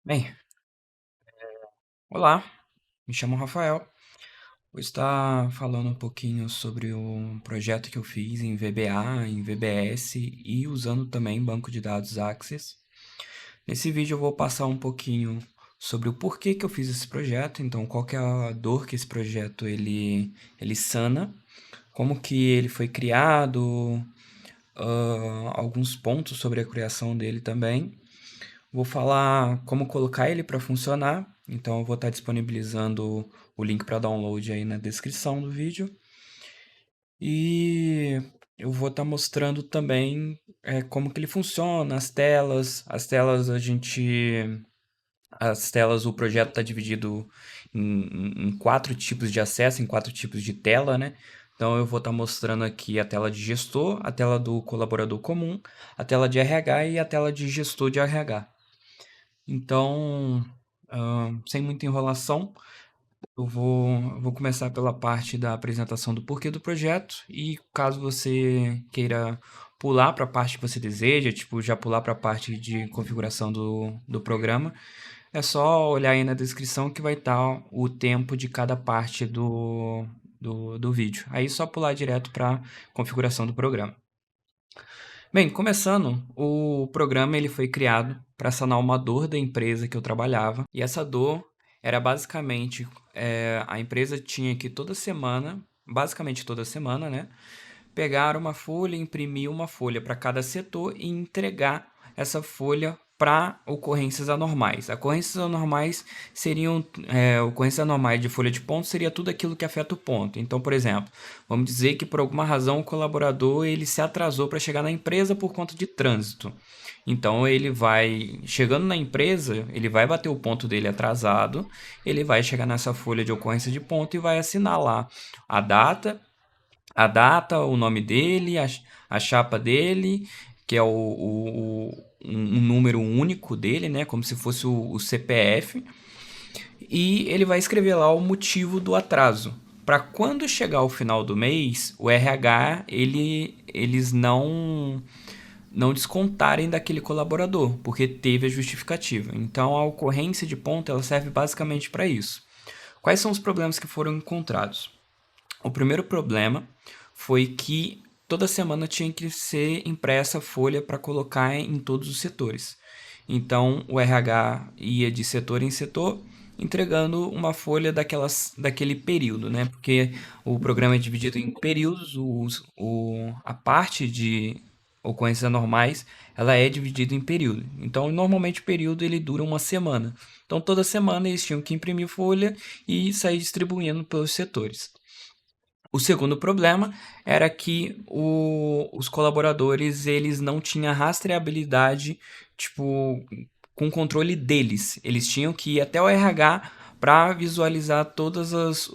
Bem, olá, me chamo Rafael. Vou estar falando um pouquinho sobre um projeto que eu fiz em VBA, em VBS e usando também banco de dados Access. Nesse vídeo eu vou passar um pouquinho sobre o porquê que eu fiz esse projeto, então qual que é a dor que esse projeto ele sana, como que ele foi criado, alguns pontos sobre a criação dele também. Vou falar como colocar ele para funcionar, então eu vou estar disponibilizando o link para download aí na descrição do vídeo. E eu vou estar mostrando também como que ele funciona, as telas, o projeto está dividido em quatro tipos de acesso, em quatro tipos de tela, né? Então eu vou estar mostrando aqui a tela de gestor, a tela do colaborador comum, a tela de RH e a tela de gestor de RH. Então, sem muita enrolação, eu vou começar pela parte da apresentação do porquê do projeto e caso você queira pular para a parte que você deseja, tipo, já pular para a parte de configuração do programa, é só olhar aí na descrição que vai estar o tempo de cada parte do vídeo. Aí é só pular direto para configuração do programa. Bem, começando, o programa ele foi criado para sanar uma dor da empresa que eu trabalhava. E essa dor era basicamente a empresa tinha que toda semana, basicamente toda semana, né, pegar uma folha, imprimir uma folha para cada setor e entregar essa folha para ocorrências anormais. Ocorrências anormais seriam ocorrências anormais de folha de ponto seria tudo aquilo que afeta o ponto. Então, por exemplo, vamos dizer que por alguma razão o colaborador ele se atrasou para chegar na empresa por conta de trânsito. Então ele vai chegando na empresa, ele vai bater o ponto dele atrasado, ele vai chegar nessa folha de ocorrência de ponto e vai assinar lá a data, o nome dele, a chapa dele, que é um número único dele, né? Como se fosse o CPF. E ele vai escrever lá o motivo do atraso. Para quando chegar o final do mês, o RH eles não descontarem daquele colaborador, porque teve a justificativa. Então a ocorrência de ponto ela serve basicamente para isso. Quais são os problemas que foram encontrados? O primeiro problema foi que toda semana tinha que ser impressa folha para colocar em todos os setores. Então o RH ia de setor em setor entregando uma folha daquele período, né? Porque o programa é dividido em períodos, a parte de ocorrências normais ela é dividida em período. Então normalmente o período ele dura uma semana. Então toda semana eles tinham que imprimir folha e sair distribuindo pelos setores. O segundo problema era que os colaboradores eles não tinham rastreabilidade, tipo, com controle deles. Eles tinham que ir até o RH para visualizar todas as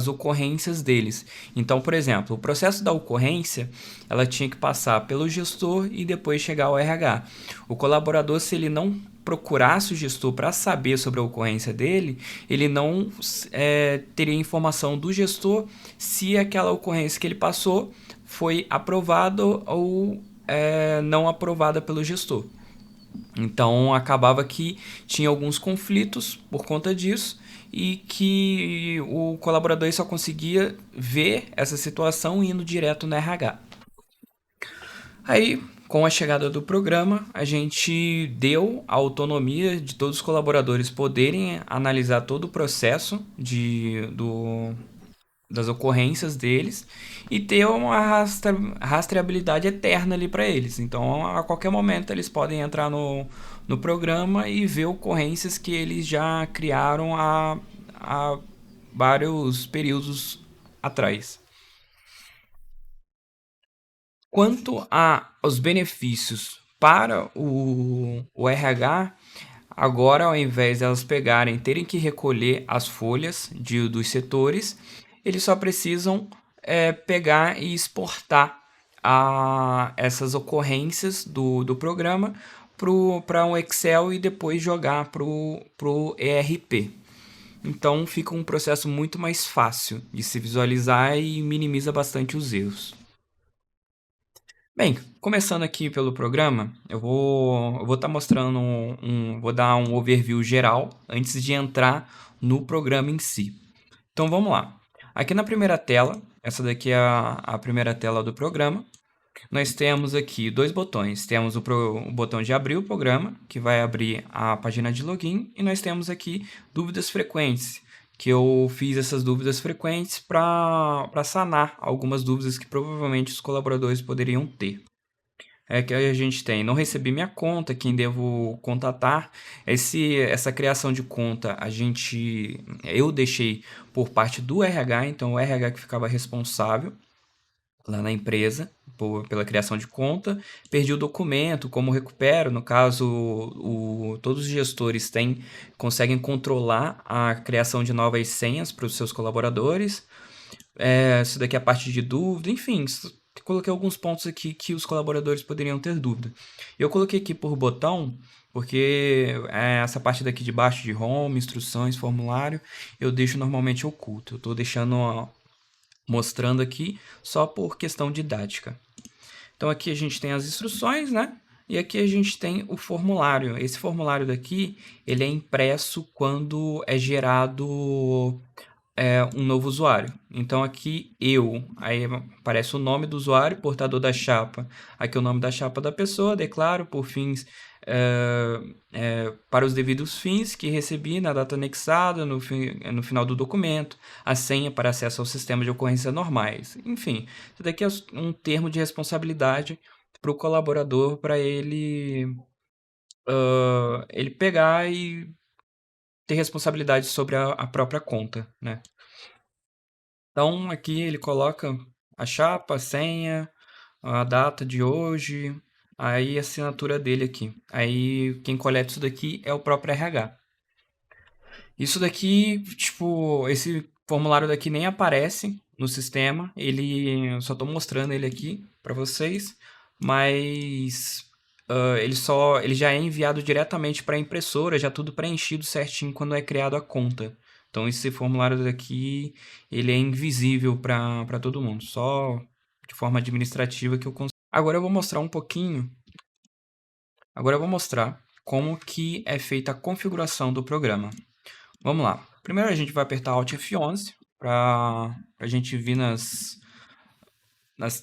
ocorrências deles. Então, por exemplo, o processo da ocorrência ela tinha que passar pelo gestor e depois chegar ao RH. O colaborador, se ele não procurasse o gestor para saber sobre a ocorrência dele, ele não teria informação do gestor se aquela ocorrência que ele passou foi aprovada ou não aprovada pelo gestor. Então acabava que tinha alguns conflitos por conta disso e que o colaborador só conseguia ver essa situação indo direto no RH. Aí, com a chegada do programa, a gente deu a autonomia de todos os colaboradores poderem analisar todo o processo das ocorrências deles e ter uma rastreabilidade eterna ali para eles. Então, a qualquer momento, eles podem entrar no programa e ver ocorrências que eles já criaram há vários períodos atrás. Quanto aos benefícios para o RH, agora ao invés de elas terem que recolher as folhas dos setores, eles só precisam pegar e exportar essas ocorrências do programa para um Excel e depois jogar para o ERP. Então fica um processo muito mais fácil de se visualizar e minimiza bastante os erros. Bem, começando aqui pelo programa, eu vou estar mostrando vou dar um overview geral antes de entrar no programa em si. Então vamos lá. Aqui na primeira tela, essa daqui é a primeira tela do programa. Nós temos aqui dois botões. Temos o botão de abrir o programa, que vai abrir a página de login, e nós temos aqui dúvidas frequentes, que eu fiz essas dúvidas frequentes para sanar algumas dúvidas que provavelmente os colaboradores poderiam ter. É que a gente tem, não recebi minha conta, quem devo contatar. Essa criação de conta, eu deixei por parte do RH, então o RH que ficava responsável lá na empresa pela criação de conta. Perdi o documento, como recupero? No caso, todos os gestores conseguem controlar a criação de novas senhas para os seus colaboradores. Isso daqui é a parte de dúvida, enfim, coloquei alguns pontos aqui que os colaboradores poderiam ter dúvida. Eu coloquei aqui por botão, porque essa parte daqui de baixo de home, instruções, formulário, eu deixo normalmente oculto. Eu estou deixando, ó, mostrando aqui só por questão didática. Então aqui a gente tem as instruções, né? E aqui a gente tem o formulário. Esse formulário daqui, ele é impresso quando é gerado um novo usuário. Então aqui aí aparece o nome do usuário, portador da chapa. Aqui é o nome da chapa da pessoa, declaro por fins para os devidos fins que recebi na data anexada no final do documento, a senha para acesso ao sistema de ocorrência normais. Enfim, isso daqui é um termo de responsabilidade para o colaborador, para ele pegar e ter responsabilidade sobre a própria conta, né? Então aqui ele coloca a chapa, a senha, a data de hoje, aí a assinatura dele aqui. Aí quem coleta isso daqui é o próprio RH. Isso daqui, tipo, esse formulário daqui nem aparece no sistema, eu só estou mostrando ele aqui para vocês, mas ele já é enviado diretamente para a impressora, já tudo preenchido certinho quando é criado a conta. Então esse formulário daqui, ele é invisível para todo mundo, só de forma administrativa que eu consigo. Agora eu vou mostrar um pouquinho. Agora eu vou mostrar como que é feita a configuração do programa. Vamos lá. Primeiro a gente vai apertar Alt F11 para a gente vir nas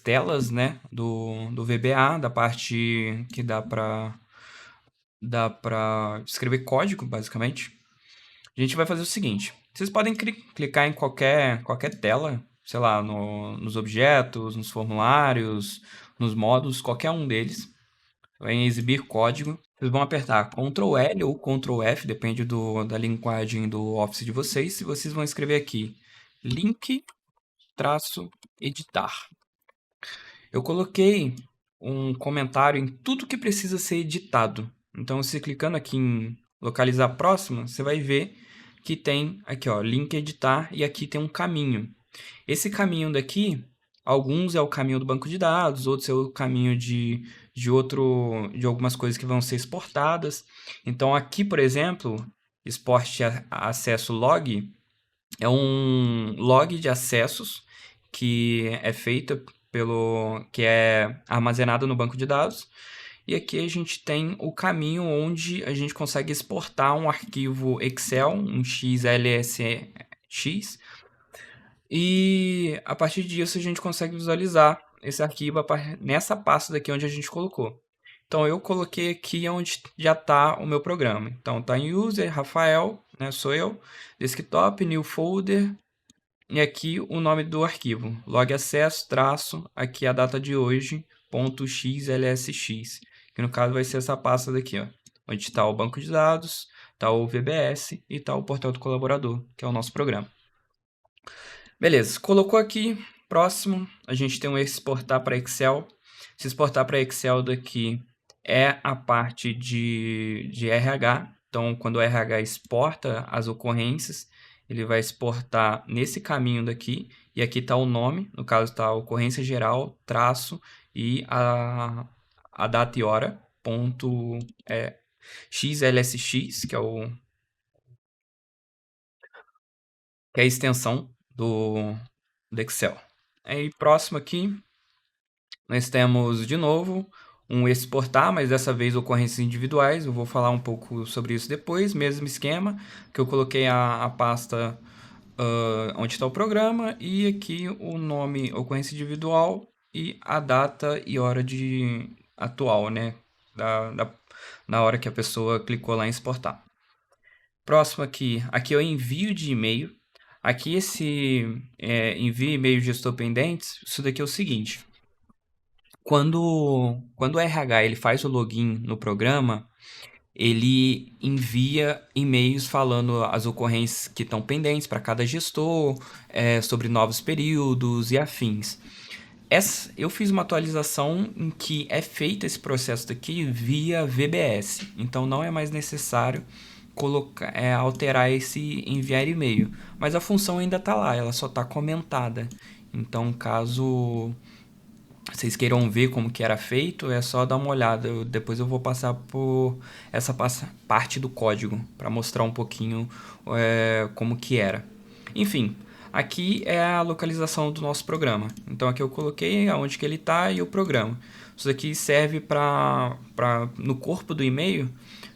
telas, né, do VBA, da parte que dá para escrever código, basicamente. A gente vai fazer o seguinte. Vocês podem clicar em qualquer tela, sei lá, nos objetos, nos formulários, nos modos, qualquer um deles. Vai em exibir código. Vocês vão apertar Ctrl L ou Ctrl F, depende da linguagem do Office de vocês. E vocês vão escrever aqui link editar. Eu coloquei um comentário em tudo que precisa ser editado. Então, você clicando aqui em localizar próximo, você vai ver que tem aqui, ó, link editar, e aqui tem um caminho. Esse caminho daqui, alguns é o caminho do banco de dados, outros é o caminho de algumas coisas que vão ser exportadas. Então aqui, por exemplo, exporte acesso log é um log de acessos que é feito que é armazenado no banco de dados. E aqui a gente tem o caminho onde a gente consegue exportar um arquivo Excel, um XLSX, e a partir disso a gente consegue visualizar esse arquivo nessa pasta daqui onde a gente colocou. Então eu coloquei aqui onde já está o meu programa. Então está em User, Rafael, né, sou eu, Desktop, New Folder, e aqui o nome do arquivo, log acesso, traço, aqui a data de hoje, ponto .xlsx, que no caso vai ser essa pasta daqui, ó, onde está o banco de dados, está o VBS e está o portal do colaborador, que é o nosso programa. Beleza, colocou aqui, próximo, a gente tem um exportar para Excel. Se exportar para Excel daqui é a parte de RH. Então, quando o RH exporta as ocorrências, ele vai exportar nesse caminho daqui. E aqui está o nome, no caso está a ocorrência geral, traço e a data e hora, ponto XLSX, que é a extensão do Excel. Aí próximo aqui, Nós temos, de novo, um exportar, mas dessa vez ocorrências individuais. Eu vou falar um pouco sobre isso depois. Mesmo esquema, que eu coloquei a pasta onde está o programa e aqui o nome ocorrência individual e a data e hora de atual, né? Na hora que a pessoa clicou lá em exportar. Próximo aqui é o envio de e-mail. Aqui esse envio e-mail gestor pendentes, isso daqui é o seguinte. Quando o RH ele faz o login no programa, ele envia e-mails falando as ocorrências que estão pendentes para cada gestor, sobre novos períodos e afins. Eu fiz uma atualização em que é feito esse processo daqui via VBS, então não é mais necessário alterar esse enviar e-mail, mas a função ainda está lá, ela só está comentada. Então, caso vocês queiram ver como que era feito, é só dar uma olhada. Depois eu vou passar por essa parte do código para mostrar um pouquinho como que era. Enfim, aqui é a localização do nosso programa. Então aqui eu coloquei aonde que ele está e o programa. Isso aqui serve para no corpo do e-mail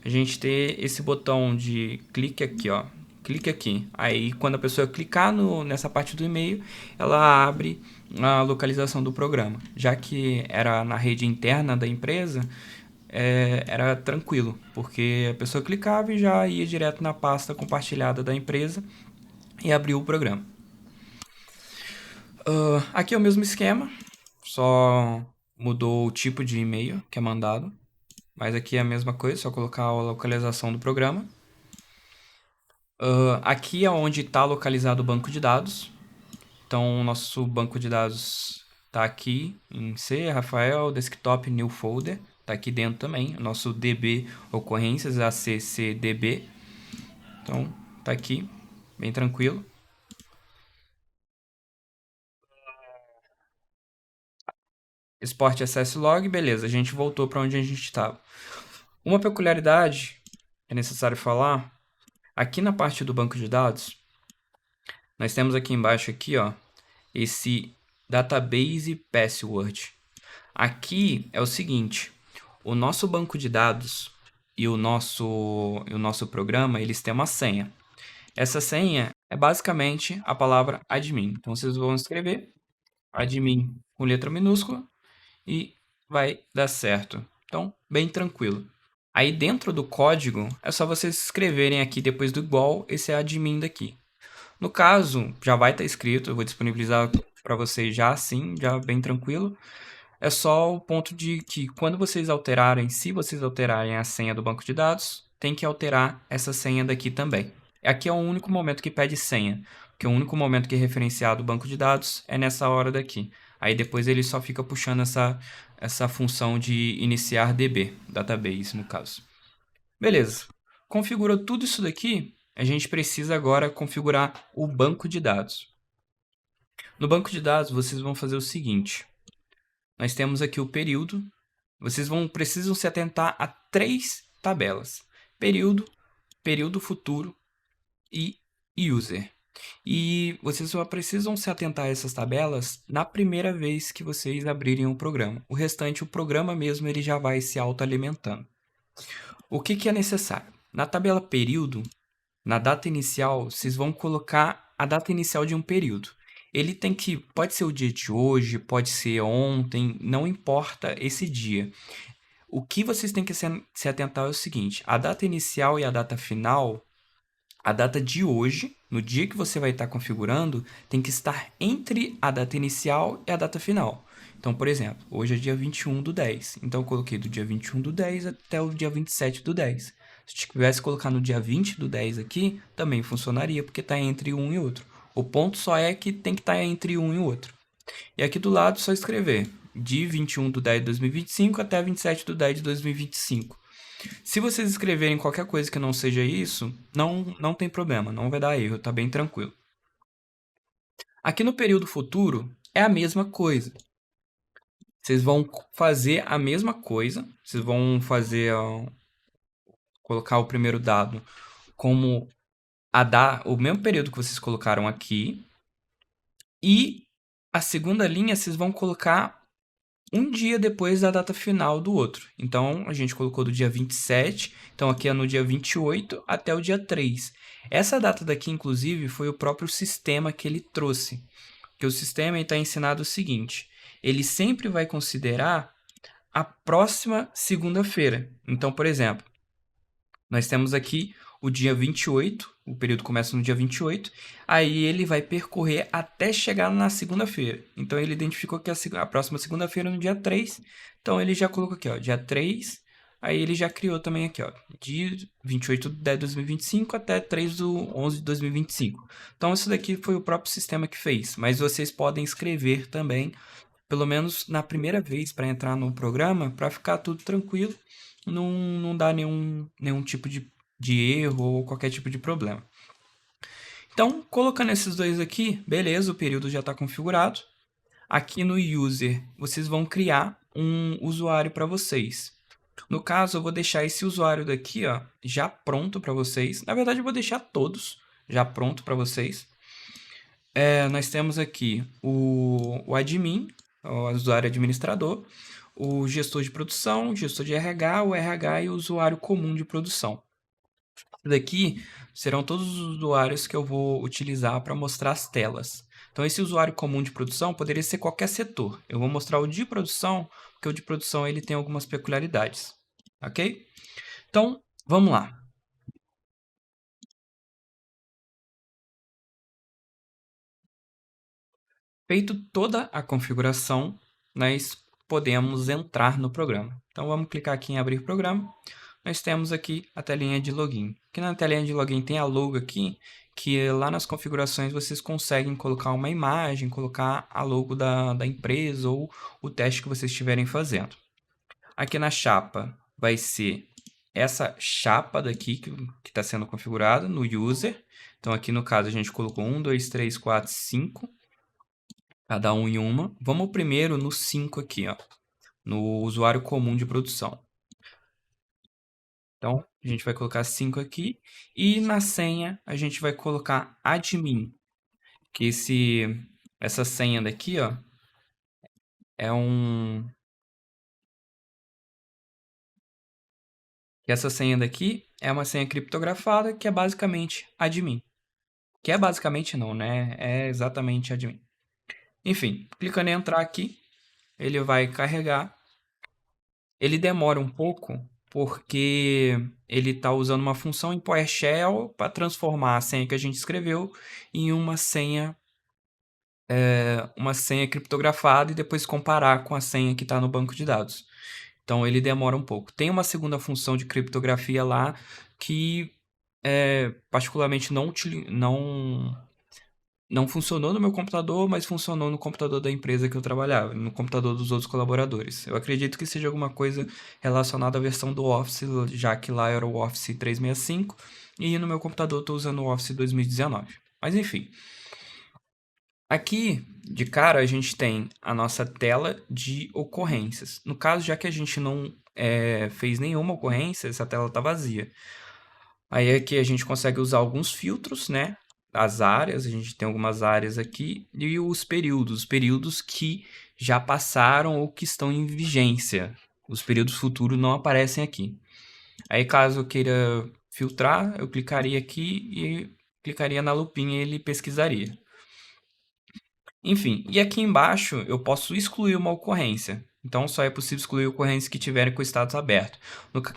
a gente ter esse botão de clique aqui, ó. Clique aqui. Aí quando a pessoa clicar nessa parte do e-mail, ela abre a localização do programa. Já que era na rede interna da empresa, era tranquilo, porque a pessoa clicava e já ia direto na pasta compartilhada da empresa e abriu o programa. Aqui é o mesmo esquema, só mudou o tipo de e-mail que é mandado. Mas aqui é a mesma coisa, só colocar a localização do programa. Aqui é onde está localizado o banco de dados. Então, o nosso banco de dados está aqui em C, Rafael, Desktop, New Folder. Está aqui dentro também. O nosso DB ocorrências, ACCDB. Então, está aqui, bem tranquilo. Export Access Log, beleza, a gente voltou para onde a gente estava. Uma peculiaridade que é necessário falar, aqui na parte do banco de dados, nós temos aqui embaixo aqui, ó, esse Database Password. Aqui é o seguinte, o nosso banco de dados e o nosso programa, eles têm uma senha. Essa senha é basicamente a palavra admin. Então, vocês vão escrever admin com letra minúscula e vai dar certo. Então, bem tranquilo. Aí dentro do código, é só vocês escreverem aqui depois do igual esse admin daqui. No caso, já vai estar escrito, eu vou disponibilizar para vocês já assim, já bem tranquilo. É só o ponto de que quando vocês alterarem, se vocês alterarem a senha do banco de dados, tem que alterar essa senha daqui também. Aqui é o único momento que pede senha, porque o único momento que é referenciado o banco de dados é nessa hora daqui. Aí depois ele só fica puxando essa função de iniciar DB, database no caso. Beleza. Configurou tudo isso daqui, a gente precisa agora configurar o banco de dados. No banco de dados, vocês vão fazer o seguinte. Nós temos aqui o período. Vocês precisam se atentar a 3 tabelas. Período, período futuro e user. E vocês só precisam se atentar a essas tabelas na primeira vez que vocês abrirem o programa. O restante, o programa mesmo, ele já vai se autoalimentando. O que é necessário? Na tabela período, na data inicial, vocês vão colocar a data inicial de um período. Ele pode ser o dia de hoje, pode ser ontem, não importa esse dia. O que vocês têm que se atentar é o seguinte: a data inicial e a data final, a data de hoje, no dia que você vai estar configurando, tem que estar entre a data inicial e a data final. Então, por exemplo, hoje é dia 21/10. Então, eu coloquei do dia 21/10 até o dia 27/10. Se tivesse colocado no dia 20/10 aqui, também funcionaria, porque está entre um e outro. O ponto só é que tem que estar entre um e outro. E aqui do lado, só escrever de 21/10/2025 até 27/10/2025. Se vocês escreverem qualquer coisa que não seja isso, não tem problema, não vai dar erro, tá bem tranquilo. Aqui no período futuro é a mesma coisa. Vocês vão fazer a mesma coisa, vocês vão colocar o primeiro dado como o mesmo período que vocês colocaram aqui, e a segunda linha vocês vão colocar um dia depois da data final do outro. Então, a gente colocou do dia 27, então aqui é no dia 28 até o dia 3. Essa data daqui, inclusive, foi o próprio sistema que ele trouxe. Que o sistema está ensinado o seguinte: ele sempre vai considerar a próxima segunda-feira. Então, por exemplo, nós temos aqui o dia 28, o período começa no dia 28, aí ele vai percorrer até chegar na segunda-feira. Então ele identificou que a próxima segunda-feira é no dia 3, então ele já colocou aqui, ó, dia 3, aí ele já criou também aqui, ó, de 28 de 10 de 2025 até 3 de 11 de 2025. Então isso daqui foi o próprio sistema que fez, mas vocês podem escrever também, pelo menos na primeira vez para entrar no programa, para ficar tudo tranquilo, não dá nenhum tipo de erro ou qualquer tipo de problema. Então, colocando esses dois aqui, beleza, o período já está configurado. Aqui no User, vocês vão criar um usuário para vocês. No caso, eu vou deixar esse usuário daqui, ó, já pronto para vocês. Na verdade, eu vou deixar todos já pronto para vocês. Nós temos aqui o admin, o usuário administrador, o gestor de produção, o gestor de RH, o RH e o usuário comum de produção. Daqui serão todos os usuários que eu vou utilizar para mostrar as telas. Então, esse usuário comum de produção poderia ser qualquer setor. Eu vou mostrar o de produção, porque o de produção ele tem algumas peculiaridades. Ok? Então, vamos lá. Feito toda a configuração, nós podemos entrar no programa. Então, vamos clicar aqui em abrir programa. Nós temos aqui a telinha de login. Aqui na telinha de login tem a logo aqui, que lá nas configurações vocês conseguem colocar uma imagem, colocar a logo da empresa ou o teste que vocês estiverem fazendo. Aqui na chapa vai ser essa chapa daqui que está sendo configurada no user. Então aqui no caso a gente colocou 1, 2, 3, 4, 5. Cada um em uma. Vamos primeiro no 5 aqui, ó, no usuário comum de produção. Então, a gente vai colocar 5 aqui. E na senha, a gente vai colocar admin. Que essa senha daqui, ó, é que essa senha daqui é uma senha criptografada que é basicamente admin. Que é basicamente não, né? É exatamente admin. Enfim, clicando em entrar aqui, ele vai carregar. Ele demora um pouco porque ele está usando uma função em PowerShell para transformar a senha que a gente escreveu em uma senha criptografada e depois comparar com a senha que está no banco de dados. Então ele demora um pouco. Tem uma segunda função de criptografia lá que particularmente não funcionou no meu computador, mas funcionou no computador da empresa que eu trabalhava, no computador dos outros colaboradores. Eu acredito que seja alguma coisa relacionada à versão do Office, já que lá era o Office 365 e no meu computador eu estou usando o Office 2019. Mas enfim. Aqui, de cara, a gente tem a nossa tela de ocorrências. No caso, já que a gente não fez nenhuma ocorrência, essa tela está vazia. Aí aqui a gente consegue usar alguns filtros, né? As áreas, a gente tem algumas áreas aqui. E os períodos que já passaram ou que estão em vigência. Os períodos futuros não aparecem aqui. Aí caso eu queira filtrar, eu clicaria aqui e clicaria na lupinha e ele pesquisaria. Enfim, e aqui embaixo eu posso excluir uma ocorrência. Então, só é possível excluir ocorrências que tiverem com o status aberto.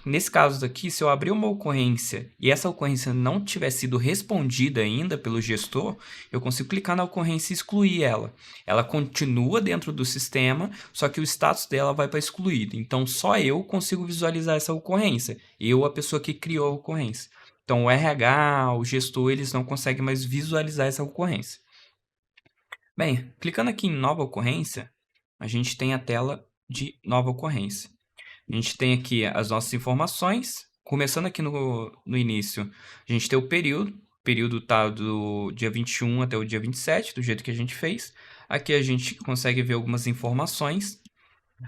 Nesse caso daqui, se eu abrir uma ocorrência e essa ocorrência não tiver sido respondida ainda pelo gestor, eu consigo clicar na ocorrência e excluir ela. Ela continua dentro do sistema, só que o status dela vai para excluído. Então, só eu consigo visualizar essa ocorrência. Eu, a pessoa que criou a ocorrência. Então, o RH, o gestor, eles não conseguem mais visualizar essa ocorrência. Bem, clicando aqui em nova ocorrência, a gente tem a tela de nova ocorrência. A gente tem aqui as nossas informações. Começando aqui no início, a gente tem o período. O período está do dia 21 até o dia 27, do jeito que a gente fez. Aqui a gente consegue ver algumas informações.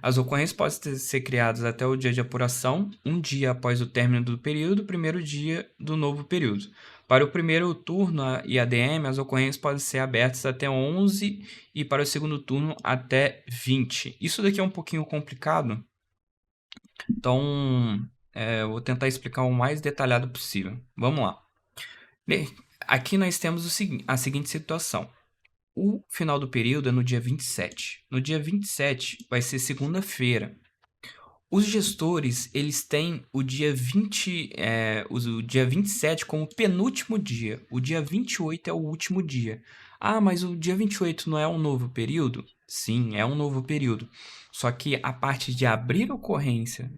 As ocorrências podem ser criadas até o dia de apuração, um dia após o término do período, primeiro dia do novo período. Para o primeiro turno e ADM, as ocorrências podem ser abertas até 11 e para o segundo turno até 20. Isso daqui é um pouquinho complicado, então eu vou tentar explicar o mais detalhado possível. Vamos lá. Aqui nós temos a seguinte situação. O final do período é no dia 27. No dia 27 vai ser segunda-feira. Os gestores, eles têm o dia 27 como penúltimo dia. O dia 28 é o último dia. Ah, mas o dia 28 não é um novo período? Sim, é um novo período. Só que a parte de abrir ocorrência,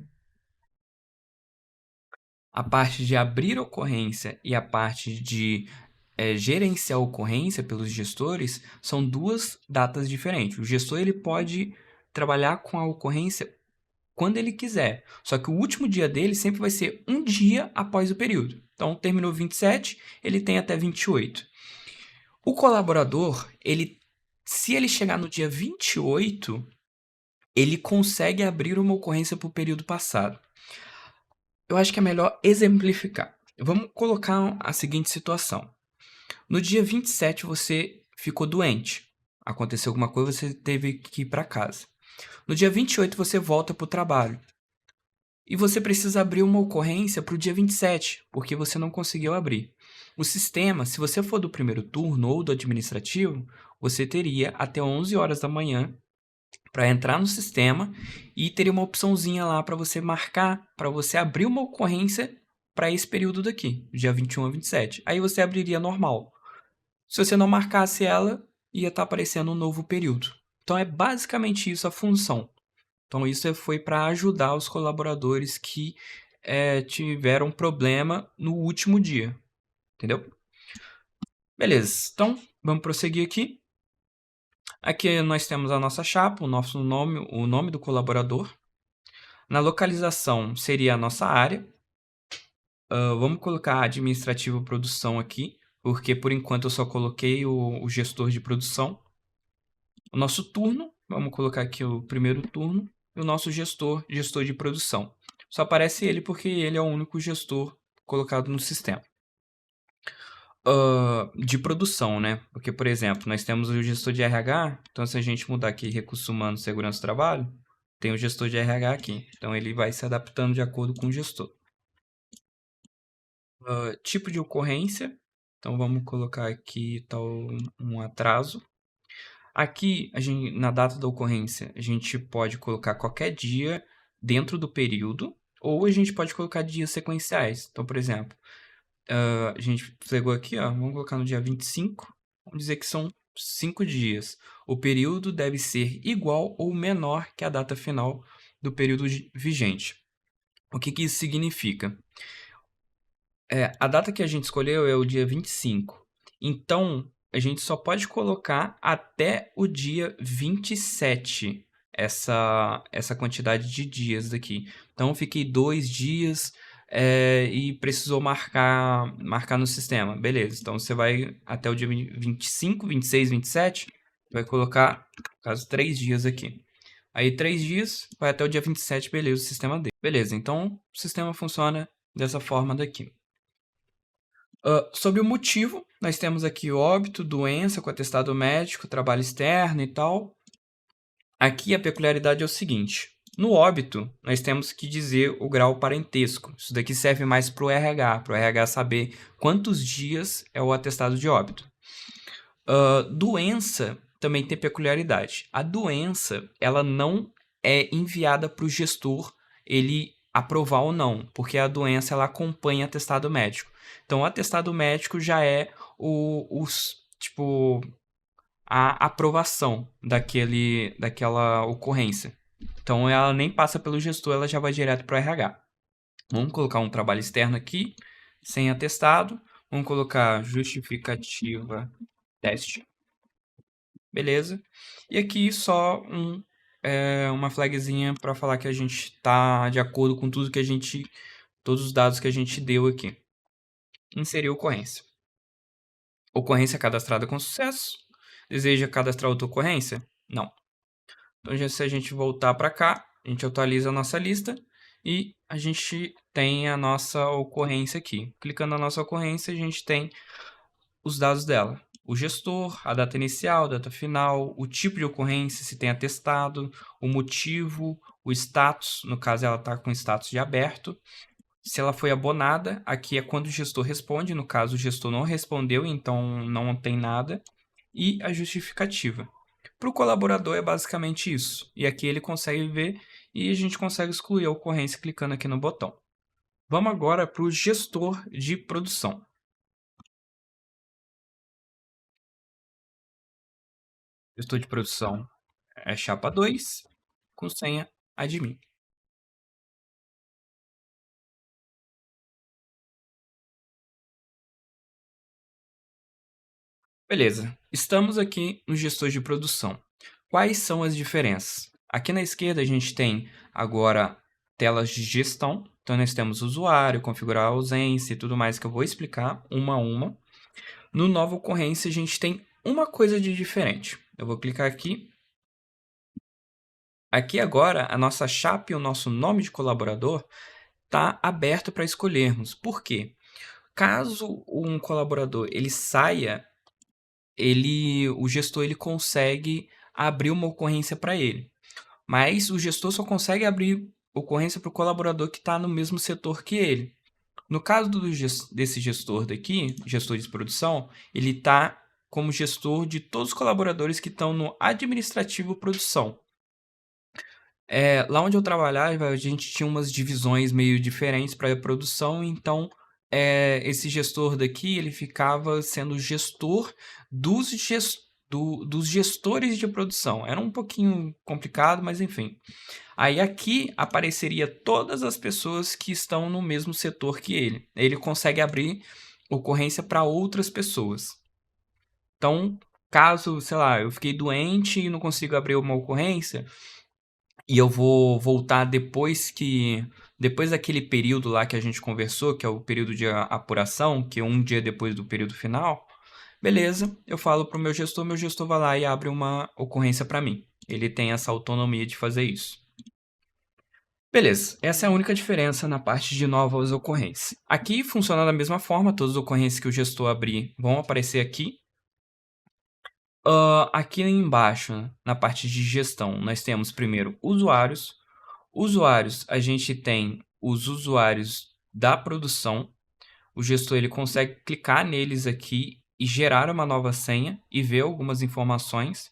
e a parte de gerenciar a ocorrência pelos gestores são duas datas diferentes. O gestor ele pode trabalhar com a ocorrência quando ele quiser. Só que o último dia dele sempre vai ser um dia após o período. Então, terminou 27, ele tem até 28. O colaborador, se ele chegar no dia 28, ele consegue abrir uma ocorrência para o período passado. Eu acho que é melhor exemplificar. Vamos colocar a seguinte situação. No dia 27, você ficou doente. Aconteceu alguma coisa, você teve que ir para casa. No dia 28, você volta para o trabalho. E você precisa abrir uma ocorrência para o dia 27, porque você não conseguiu abrir. O sistema, se você for do primeiro turno ou do administrativo, você teria até 11 horas da manhã para entrar no sistema e teria uma opçãozinha lá para você marcar, para você abrir uma ocorrência para esse período daqui, dia 21 a 27. Aí você abriria normal. Se você não marcasse ela, ia estar aparecendo um novo período. Então é basicamente isso a função. Então isso foi para ajudar os colaboradores que tiveram problema no último dia, entendeu? Beleza, então vamos prosseguir aqui. Aqui nós temos a nossa chapa, o nome do colaborador. Na localização seria a nossa área. Vamos colocar administrativo produção aqui, porque por enquanto eu só coloquei o gestor de produção. O nosso turno, vamos colocar aqui o primeiro turno, e o nosso gestor de produção. Só aparece ele porque ele é o único gestor colocado no sistema. De produção, né? Porque, por exemplo, nós temos o gestor de RH, então se a gente mudar aqui recursos humanos, segurança do trabalho, tem o gestor de RH aqui. Então ele vai se adaptando de acordo com o gestor. Tipo de ocorrência, então vamos colocar aqui tal um atraso. Aqui, na data da ocorrência, a gente pode colocar qualquer dia dentro do período, ou a gente pode colocar dias sequenciais. Então, por exemplo, a gente pegou aqui, ó, vamos colocar no dia 25, vamos dizer que são 5 dias. O período deve ser igual ou menor que a data final do período vigente. O que isso significa? A data que a gente escolheu é o dia 25. Então, a gente só pode colocar até o dia 27 essa quantidade de dias daqui. Então, eu fiquei 2 dias e precisou marcar no sistema. Beleza, então você vai até o dia 25, 26, 27, vai colocar, no caso, 3 dias aqui. Aí, 3 dias, vai até o dia 27, beleza, o sistema dele. Beleza, então o sistema funciona dessa forma daqui. Sobre o motivo, nós temos aqui óbito, doença com atestado médico, trabalho externo e tal. Aqui a peculiaridade é o seguinte: no óbito, nós temos que dizer o grau parentesco. Isso daqui serve mais para o RH saber quantos dias é o atestado de óbito. Doença também tem peculiaridade. A doença, ela não é enviada para o gestor ele aprovar ou não, porque a doença ela acompanha atestado médico. Então, o atestado médico já é tipo, a aprovação daquela ocorrência. Então, ela nem passa pelo gestor, ela já vai direto para o RH. Vamos colocar um trabalho externo aqui, sem atestado. Vamos colocar justificativa teste. Beleza. E aqui só uma flagzinha para falar que a gente está de acordo com todos os dados que a gente deu aqui. Inserir ocorrência. Ocorrência cadastrada com sucesso. Deseja cadastrar outra ocorrência? Não. Então, se a gente voltar para cá, a gente atualiza a nossa lista e a gente tem a nossa ocorrência aqui. Clicando na nossa ocorrência, a gente tem os dados dela. O gestor, a data inicial, a data final, o tipo de ocorrência, se tem atestado, o motivo, o status, no caso ela está com status de aberto. Se ela foi abonada, aqui é quando o gestor responde, no caso o gestor não respondeu, então não tem nada. E a justificativa. Para o colaborador é basicamente isso. E aqui ele consegue ver e a gente consegue excluir a ocorrência clicando aqui no botão. Vamos agora para o gestor de produção. Gestor de produção é chapa 2, com senha admin. Beleza, estamos aqui no gestor de produção. Quais são as diferenças? Aqui na esquerda a gente tem agora telas de gestão. Então nós temos usuário, configurar a ausência e tudo mais que eu vou explicar uma a uma. No nova ocorrência a gente tem uma coisa de diferente. Eu vou clicar aqui. Aqui agora a nossa chapa e o nosso nome de colaborador está aberto para escolhermos. Por quê? Caso um colaborador ele saia, o gestor ele consegue abrir uma ocorrência para ele. Mas o gestor só consegue abrir ocorrência para o colaborador que está no mesmo setor que ele. No caso desse gestor daqui, gestor de produção, ele está como gestor de todos os colaboradores que estão no administrativo produção. Lá onde eu trabalhava, a gente tinha umas divisões meio diferentes para a produção, então esse gestor daqui ele ficava sendo gestor dos, dos gestores de produção. Era um pouquinho complicado, mas enfim. Aí aqui apareceria todas as pessoas que estão no mesmo setor que ele. Ele consegue abrir ocorrência para outras pessoas. Então, caso, sei lá, eu fiquei doente e não consigo abrir uma ocorrência, e eu vou voltar depois daquele período lá que a gente conversou, que é o período de apuração, que é um dia depois do período final, beleza, eu falo para o meu gestor vai lá e abre uma ocorrência para mim. Ele tem essa autonomia de fazer isso. Beleza, essa é a única diferença na parte de novas ocorrências. Aqui funciona da mesma forma, todas as ocorrências que o gestor abrir vão aparecer aqui. Aqui embaixo, na parte de gestão, nós temos primeiro usuários. Usuários, a gente tem os usuários da produção. O gestor ele consegue clicar neles aqui e gerar uma nova senha e ver algumas informações,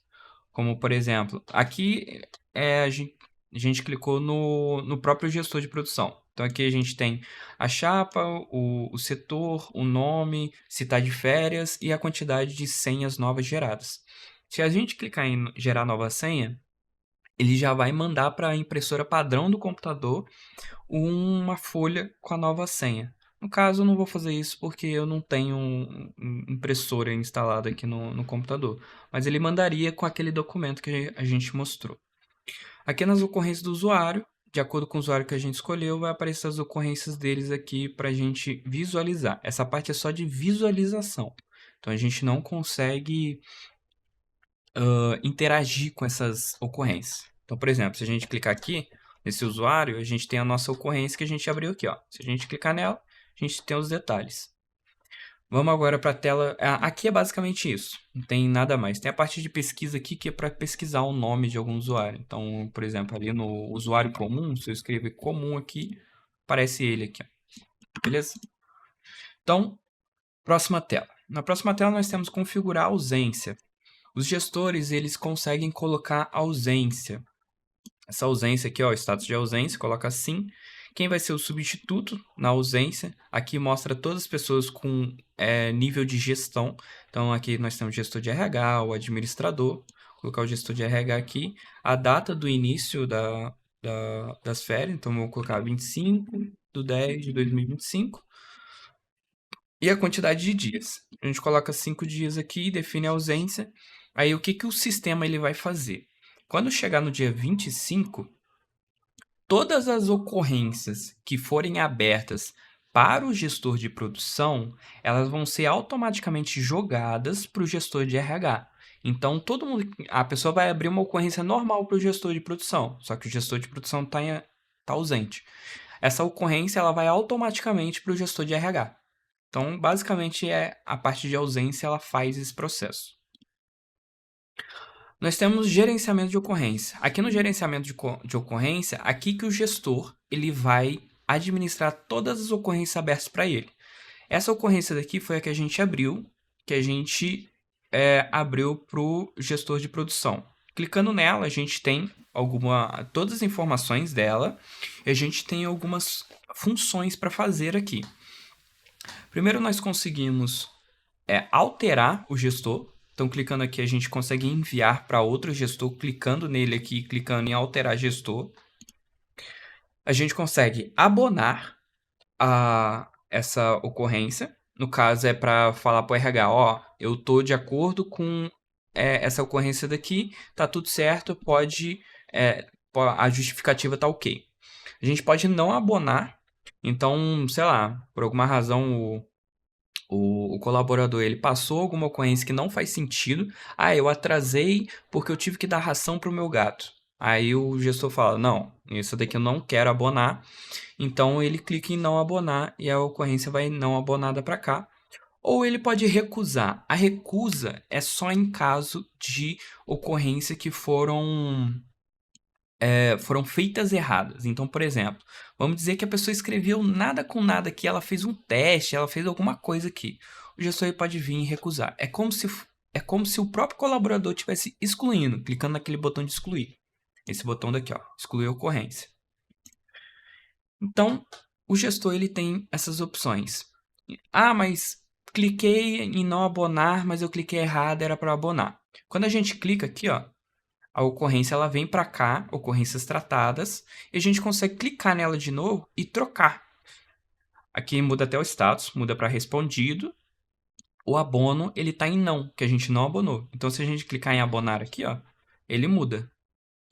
como por exemplo, aqui a gente clicou no próprio gestor de produção. Então aqui a gente tem a chapa, o setor, o nome, se está de férias e a quantidade de senhas novas geradas. Se a gente clicar em gerar nova senha, ele já vai mandar para a impressora padrão do computador uma folha com a nova senha. No caso, eu não vou fazer isso porque eu não tenho impressora instalada aqui no computador. Mas ele mandaria com aquele documento que a gente mostrou. Aqui nas ocorrências do usuário, de acordo com o usuário que a gente escolheu, vai aparecer as ocorrências deles aqui para a gente visualizar. Essa parte é só de visualização. Então a gente não consegue interagir com essas ocorrências. Então, por exemplo, se a gente clicar aqui nesse usuário, a gente tem a nossa ocorrência que a gente abriu aqui. Ó. Se a gente clicar nela, a gente tem os detalhes. Vamos agora para a tela. Aqui é basicamente isso. Não tem nada mais. Tem a parte de pesquisa aqui que é para pesquisar o nome de algum usuário. Então, por exemplo, ali no usuário comum, se eu escrever comum aqui, aparece ele aqui. Ó. Beleza? Então, próxima tela. Na próxima tela nós temos configurar ausência. Os gestores eles conseguem colocar ausência. Essa ausência aqui, ó, status de ausência, coloca assim. Quem vai ser o substituto na ausência? Aqui mostra todas as pessoas com nível de gestão. Então aqui nós temos o gestor de RH, o administrador. Vou colocar o gestor de RH aqui. A data do início das férias. Então vou colocar 25/10/2025. E a quantidade de dias. A gente coloca 5 dias aqui, define a ausência. Aí o que o sistema ele vai fazer? Quando chegar no dia 25, todas as ocorrências que forem abertas para o gestor de produção, elas vão ser automaticamente jogadas para o gestor de RH. Então, a pessoa vai abrir uma ocorrência normal para o gestor de produção, só que o gestor de produção está ausente. Essa ocorrência ela vai automaticamente para o gestor de RH. Então, basicamente, a parte de ausência ela faz esse processo. Nós temos gerenciamento de ocorrência. Aqui no gerenciamento de ocorrência, aqui que o gestor ele vai administrar todas as ocorrências abertas para ele. Essa ocorrência daqui foi a que a gente abriu, que a gente abriu para o gestor de produção. Clicando nela, a gente tem todas as informações dela e a gente tem algumas funções para fazer aqui. Primeiro, nós conseguimos alterar o gestor. Então, clicando aqui, a gente consegue enviar para outro gestor, clicando nele aqui, clicando em alterar gestor. A gente consegue abonar essa ocorrência. No caso, é para falar para o RH, ó, eu estou de acordo com essa ocorrência daqui, tá tudo certo, a justificativa tá ok. A gente pode não abonar, então, sei lá, por alguma razão o colaborador ele passou alguma ocorrência que não faz sentido. Ah, eu atrasei porque eu tive que dar ração para o meu gato. Aí o gestor fala, não, isso daqui eu não quero abonar. Então ele clica em não abonar e a ocorrência vai não abonada para cá. Ou ele pode recusar. A recusa é só em caso de ocorrência que foram feitas erradas. Então, por exemplo, vamos dizer que a pessoa escreveu nada com nada aqui, ela fez um teste, ela fez alguma coisa aqui. O gestor pode vir e recusar. É como se o próprio colaborador estivesse excluindo, clicando naquele botão de excluir. Esse botão daqui, ó, excluir ocorrência. Então, o gestor ele tem essas opções. Ah, mas cliquei em não abonar, mas eu cliquei errado, era para abonar. Quando a gente clica aqui, ó, a ocorrência ela vem para cá, ocorrências tratadas, e a gente consegue clicar nela de novo e trocar. Aqui muda até o status, muda para respondido. O abono, ele está em não, que a gente não abonou. Então, se a gente clicar em abonar aqui, ó, ele muda.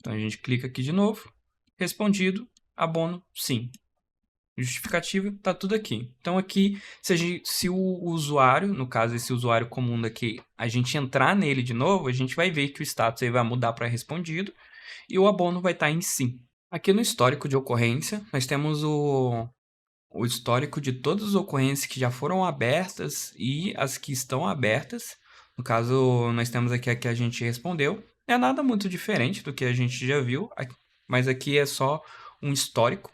Então, a gente clica aqui de novo, respondido, abono, sim. Justificativa, tá tudo aqui. Então, aqui, se o usuário, no caso, esse usuário comum daqui, a gente entrar nele de novo, a gente vai ver que o status aí vai mudar para respondido e o abono vai estar em sim. Aqui no histórico de ocorrência, nós temos o histórico de todas as ocorrências que já foram abertas e as que estão abertas. No caso, nós temos aqui a que a gente respondeu. Não é nada muito diferente do que a gente já viu, mas aqui é só um histórico.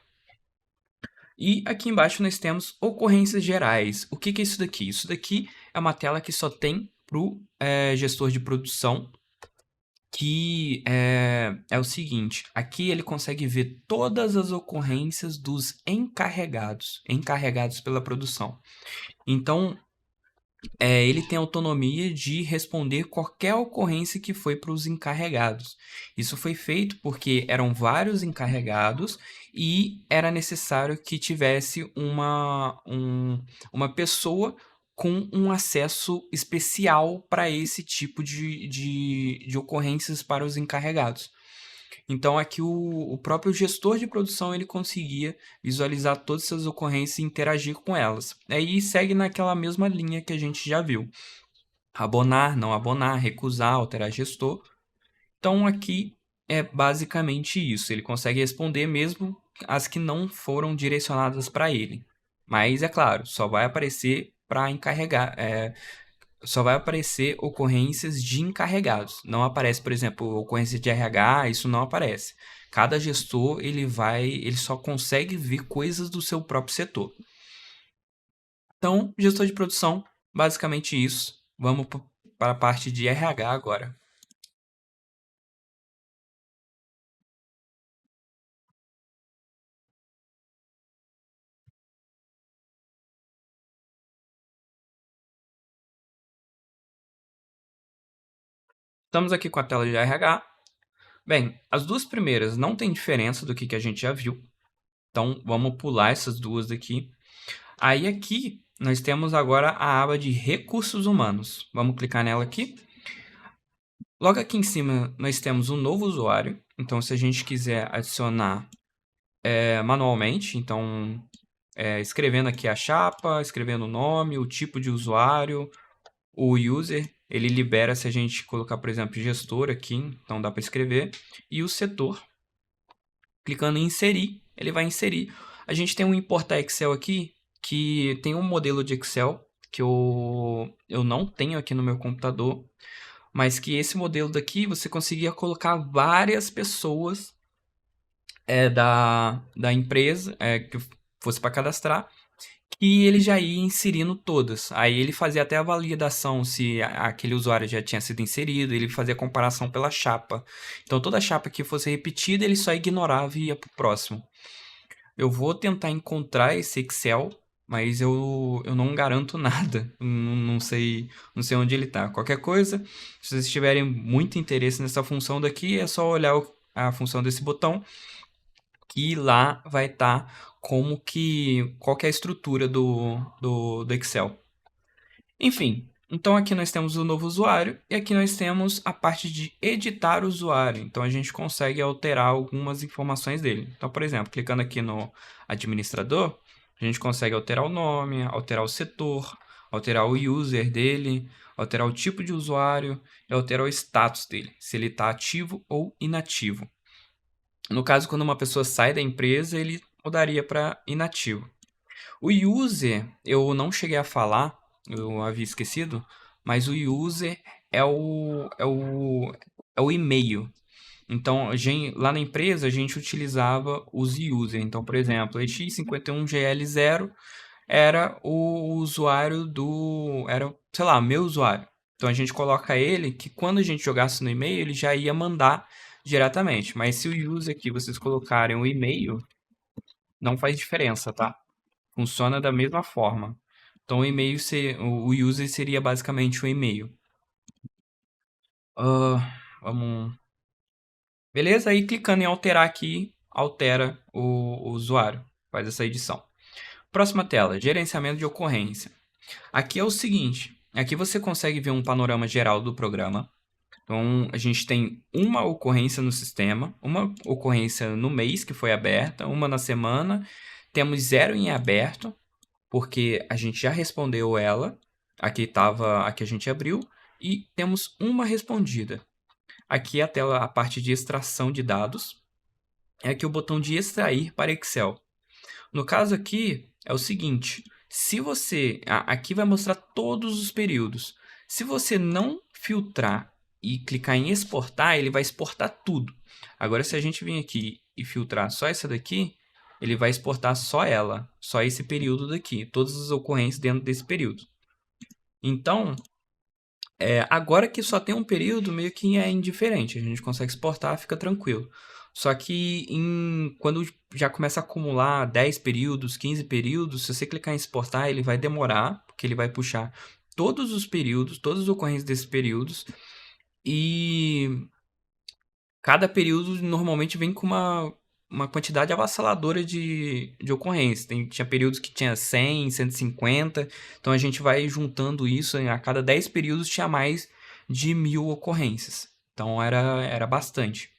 E aqui embaixo nós temos ocorrências gerais. O que é isso daqui? Isso daqui é uma tela que só tem para o gestor de produção, que é o seguinte, aqui ele consegue ver todas as ocorrências dos encarregados pela produção. Então, ele tem autonomia de responder qualquer ocorrência que foi para os encarregados. Isso foi feito porque eram vários encarregados e era necessário que tivesse uma pessoa com um acesso especial para esse tipo de ocorrências para os encarregados. Então aqui o próprio gestor de produção ele conseguia visualizar todas essas ocorrências e interagir com elas. Aí segue naquela mesma linha que a gente já viu. Abonar, não abonar, recusar, alterar gestor. Então aqui é basicamente isso. Ele consegue responder mesmo as que não foram direcionadas para ele. Mas é claro, só vai aparecer para encarregar, só vai aparecer ocorrências de encarregados. Não aparece, por exemplo, ocorrência de RH, isso não aparece. Cada gestor ele só consegue ver coisas do seu próprio setor. Então, gestor de produção, basicamente isso. Vamos para a parte de RH agora. Estamos aqui com a tela de RH. Bem, as duas primeiras não tem diferença do que a gente já viu. Então, vamos pular essas duas daqui. Aí aqui, nós temos agora a aba de recursos humanos. Vamos clicar nela aqui. Logo aqui em cima, nós temos um novo usuário. Então, se a gente quiser adicionar manualmente, então, escrevendo aqui a chapa, escrevendo o nome, o tipo de usuário, o user, ele libera se a gente colocar, por exemplo, gestor aqui, então dá para escrever, e o setor. Clicando em inserir, ele vai inserir. A gente tem um importar Excel aqui, que tem um modelo de Excel que eu não tenho aqui no meu computador, mas que esse modelo daqui você conseguia colocar várias pessoas da empresa que fosse para cadastrar, e ele já ia inserindo todas. Aí ele fazia até a validação se aquele usuário já tinha sido inserido, ele fazia a comparação pela chapa. Então toda chapa que fosse repetida, ele só ignorava e ia para o próximo. Eu vou tentar encontrar esse Excel, mas eu não garanto nada. Não sei onde ele está. Qualquer coisa, se vocês tiverem muito interesse nessa função daqui, é só olhar a função desse botão, que lá vai estar qual que é a estrutura do Excel. Enfim, então aqui nós temos o novo usuário e aqui nós temos a parte de editar o usuário. Então a gente consegue alterar algumas informações dele. Então, por exemplo, clicando aqui no administrador, a gente consegue alterar o nome, alterar o setor, alterar o user dele, alterar o tipo de usuário e alterar o status dele, se ele está ativo ou inativo. No caso, quando uma pessoa sai da empresa, ele mudaria para inativo. O user, eu não cheguei a falar, eu havia esquecido, mas o user é o e-mail. Então, lá na empresa, a gente utilizava os user. Então, por exemplo, X51GL0 era o usuário era, sei lá, meu usuário. Então, a gente coloca ele que quando a gente jogasse no e-mail, ele já ia mandar diretamente. Mas se o user aqui vocês colocarem o e-mail, não faz diferença, tá? Funciona da mesma forma. Então, o user seria basicamente o e-mail. Vamos. Beleza? Aí clicando em alterar aqui, altera o usuário. Faz essa edição. Próxima tela, gerenciamento de ocorrência. Aqui é o seguinte, aqui você consegue ver um panorama geral do programa. Então, a gente tem uma ocorrência no sistema, uma ocorrência no mês que foi aberta, uma na semana, temos 0 em aberto, porque a gente já respondeu ela, aqui a gente abriu, e temos uma respondida. Aqui a parte de extração de dados, é aqui o botão de extrair para Excel. No caso aqui, é o seguinte, se você, aqui vai mostrar todos os períodos. Se você não filtrar e clicar em exportar, ele vai exportar tudo. Agora, se a gente vir aqui e filtrar só essa daqui, ele vai exportar só ela, só esse período daqui, todas as ocorrências dentro desse período. Então, agora que só tem um período, meio que é indiferente, a gente consegue exportar, fica tranquilo. Só que quando já começa a acumular 10 períodos, 15 períodos, se você clicar em exportar, ele vai demorar, porque ele vai puxar todos os períodos, todas as ocorrências desses períodos, e cada período normalmente vem com uma quantidade avassaladora de ocorrências. Tinha períodos que tinha 100, 150, então a gente vai juntando isso, a cada 10 períodos tinha mais de 1000 ocorrências. Então era bastante.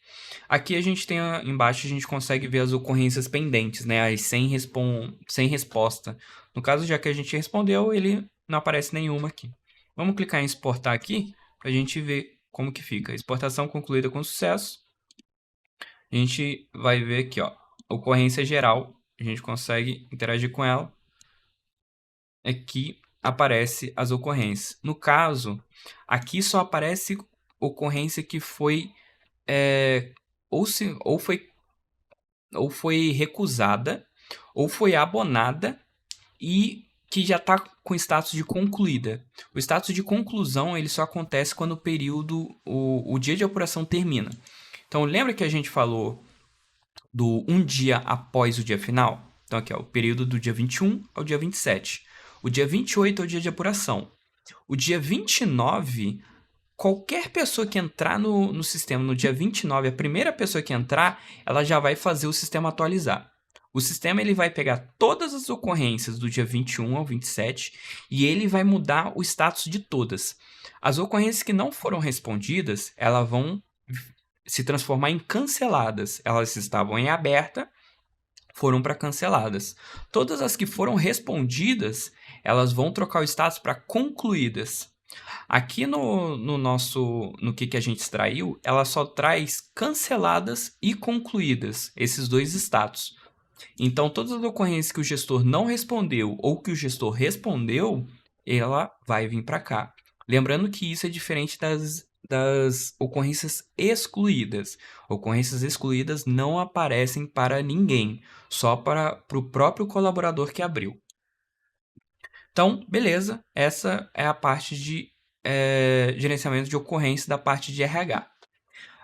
Aqui a gente tem embaixo, a gente consegue ver as ocorrências pendentes, né? As sem resposta. No caso, já que a gente respondeu, ele não aparece nenhuma aqui. Vamos clicar em exportar aqui para a gente ver como que fica. Exportação concluída com sucesso. A gente vai ver aqui, ó, ocorrência geral. A gente consegue interagir com ela. Aqui aparece as ocorrências. No caso, aqui só aparece ocorrência que foi ou foi recusada, ou foi abonada e que já está com status de concluída. O status de conclusão ele só acontece quando o dia de apuração termina. Então, lembra que a gente falou do um dia após o dia final? Então, aqui, ó, o período do dia 21 ao dia 27. O dia 28 é o dia de apuração. O dia 29, qualquer pessoa que entrar no sistema no dia 29, a primeira pessoa que entrar, ela já vai fazer o sistema atualizar. O sistema ele vai pegar todas as ocorrências do dia 21 ao 27 e ele vai mudar o status de todas. As ocorrências que não foram respondidas, elas vão se transformar em canceladas. Elas estavam em aberta, foram para canceladas. Todas as que foram respondidas, elas vão trocar o status para concluídas. Aqui no que a gente extraiu, ela só traz canceladas e concluídas, esses dois status. Então, todas as ocorrências que o gestor não respondeu ou que o gestor respondeu, ela vai vir para cá. Lembrando que isso é diferente das ocorrências excluídas. Ocorrências excluídas não aparecem para ninguém, só para o próprio colaborador que abriu. Então, beleza, essa é a parte de gerenciamento de ocorrência da parte de RH.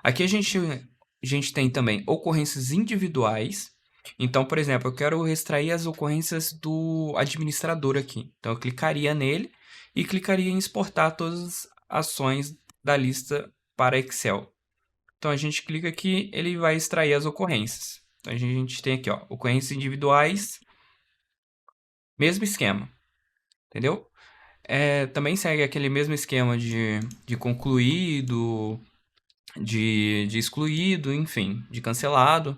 Aqui a gente tem também ocorrências individuais. Então, por exemplo, eu quero extrair as ocorrências do administrador aqui. Então, eu clicaria nele e clicaria em exportar todas as ações da lista para Excel. Então, a gente clica aqui, ele vai extrair as ocorrências. Então, a gente tem aqui, ó, ocorrências individuais, mesmo esquema, entendeu? Também segue aquele mesmo esquema de concluído, de excluído, enfim, de cancelado.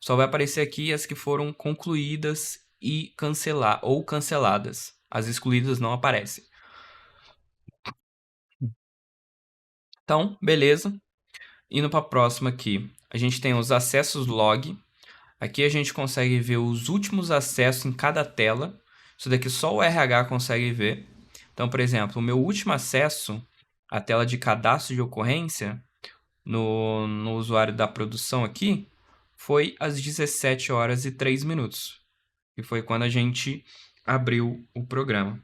Só vai aparecer aqui as que foram concluídas e canceladas. As excluídas não aparecem. Então, beleza. Indo para a próxima aqui, a gente tem os acessos log. Aqui a gente consegue ver os últimos acessos em cada tela. Isso daqui só o RH consegue ver. Então, por exemplo, o meu último acesso à tela de cadastro de ocorrência no usuário da produção aqui foi às 17 horas e 3 minutos. Que foi quando a gente abriu o programa.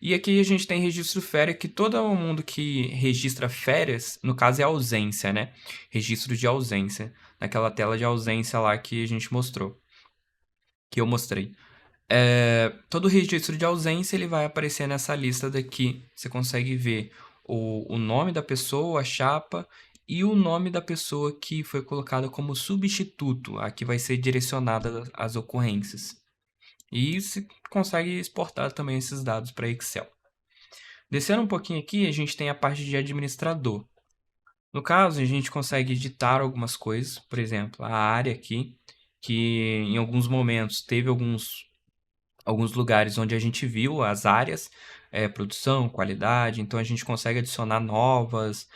E aqui a gente tem registro férias, que todo mundo que registra férias, no caso é ausência, né? Registro de ausência, naquela tela de ausência lá que a gente mostrou, que eu mostrei. Todo registro de ausência ele vai aparecer nessa lista daqui. Você consegue ver o nome da pessoa, a chapa e o nome da pessoa que foi colocada como substituto. Aqui vai ser direcionada as ocorrências. E se consegue exportar também esses dados para Excel. Descendo um pouquinho aqui, a gente tem a parte de administrador. No caso, a gente consegue editar algumas coisas, por exemplo, a área aqui, que em alguns momentos teve alguns lugares onde a gente viu as áreas, produção, qualidade, então a gente consegue adicionar novas,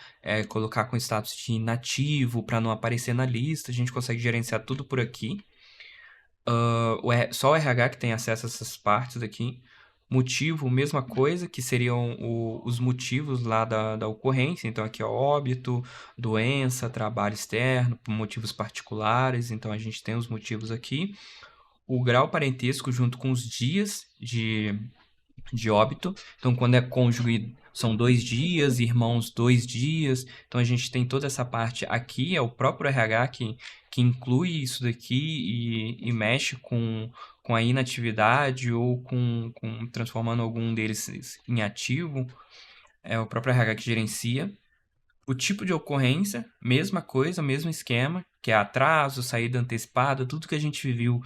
colocar com status de inativo para não aparecer na lista, a gente consegue gerenciar tudo por aqui. Só o RH que tem acesso a essas partes aqui. Motivo, mesma coisa, que seriam os motivos lá da ocorrência. Então, aqui é óbito, doença, trabalho externo, por motivos particulares. Então, a gente tem os motivos aqui. O grau parentesco junto com os dias de óbito. Então, quando é cônjuge, são 2 dias, irmãos, 2 dias. Então, a gente tem toda essa parte aqui, é o próprio RH que inclui isso daqui e mexe com a inatividade ou transformando algum deles em ativo. É o próprio RH que gerencia. O tipo de ocorrência, mesma coisa, mesmo esquema, que é atraso, saída antecipada, tudo que a gente viu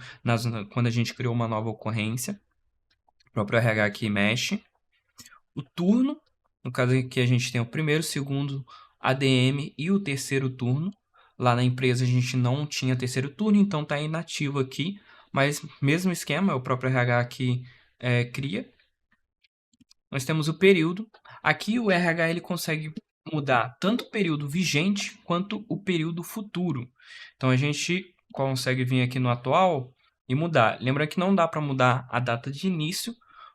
quando a gente criou uma nova ocorrência. O próprio RH que mexe. O turno, no caso aqui a gente tem o primeiro, segundo ADM e o terceiro turno. Lá na empresa a gente não tinha terceiro turno, então está inativo aqui. Mas mesmo esquema, é o próprio RH que cria. Nós temos o período. Aqui o RH ele consegue mudar tanto o período vigente quanto o período futuro. Então a gente consegue vir aqui no atual e mudar. Lembra que não dá para mudar a data de início,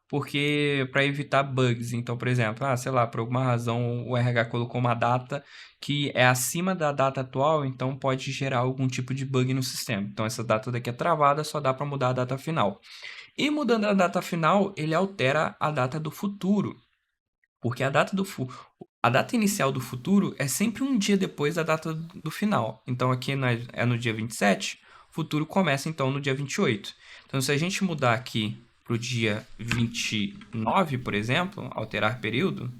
porque para evitar bugs. Então, por exemplo, sei lá, por alguma razão o RH colocou uma data que é acima da data atual, então pode gerar algum tipo de bug no sistema. Então essa data daqui é travada, só dá para mudar a data final. E mudando a data final, ele altera a data do futuro. Porque a data inicial do futuro é sempre um dia depois da data do final. Então aqui é no dia 27, o futuro começa então no dia 28. Então se a gente mudar aqui para o dia 29, por exemplo, alterar período,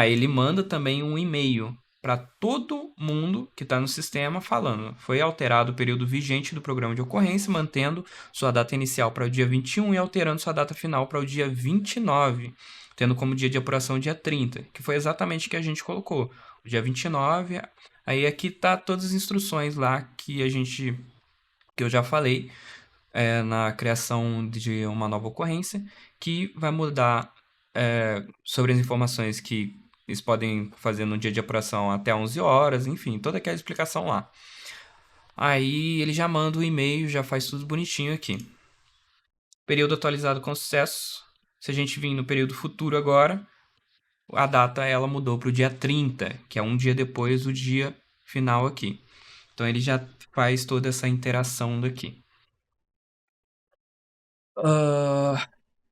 ele manda também um e-mail para todo mundo que está no sistema falando: foi alterado o período vigente do programa de ocorrência, mantendo sua data inicial para o dia 21 e alterando sua data final para o dia 29, tendo como dia de apuração o dia 30, que foi exatamente o que a gente colocou. O dia 29, aí aqui tá todas as instruções lá que eu já falei na criação de uma nova ocorrência, que vai mudar sobre as informações que eles podem fazer no dia de apuração até 11 horas, enfim, toda aquela explicação lá. Aí ele já manda o e-mail, já faz tudo bonitinho aqui. Período atualizado com sucesso. Se a gente vir no período futuro agora, a data ela mudou para o dia 30, que é um dia depois do dia final aqui. Então ele já faz toda essa interação daqui.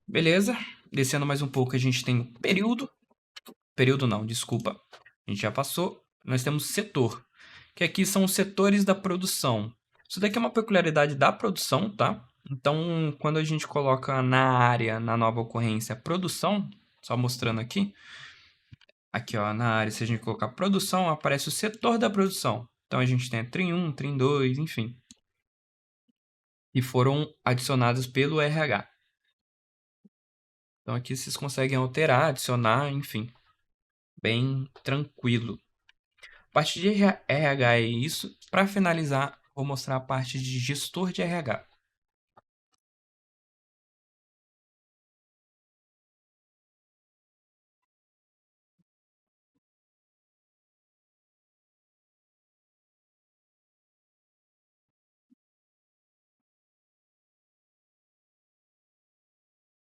Beleza. Descendo mais um pouco, a gente tem período. Período não, desculpa. A gente já passou. Nós temos setor, que aqui são os setores da produção. Isso daqui é uma peculiaridade da produção, tá? Então, quando a gente coloca na área, na nova ocorrência, produção, só mostrando aqui, ó, na área, se a gente colocar produção, aparece o setor da produção. Então, a gente tem a TRIM 1, TRIM 2, enfim. E foram adicionados pelo RH. Então, aqui vocês conseguem alterar, adicionar, enfim. Bem tranquilo. A parte de RH é isso. Para finalizar, vou mostrar a parte de gestor de RH.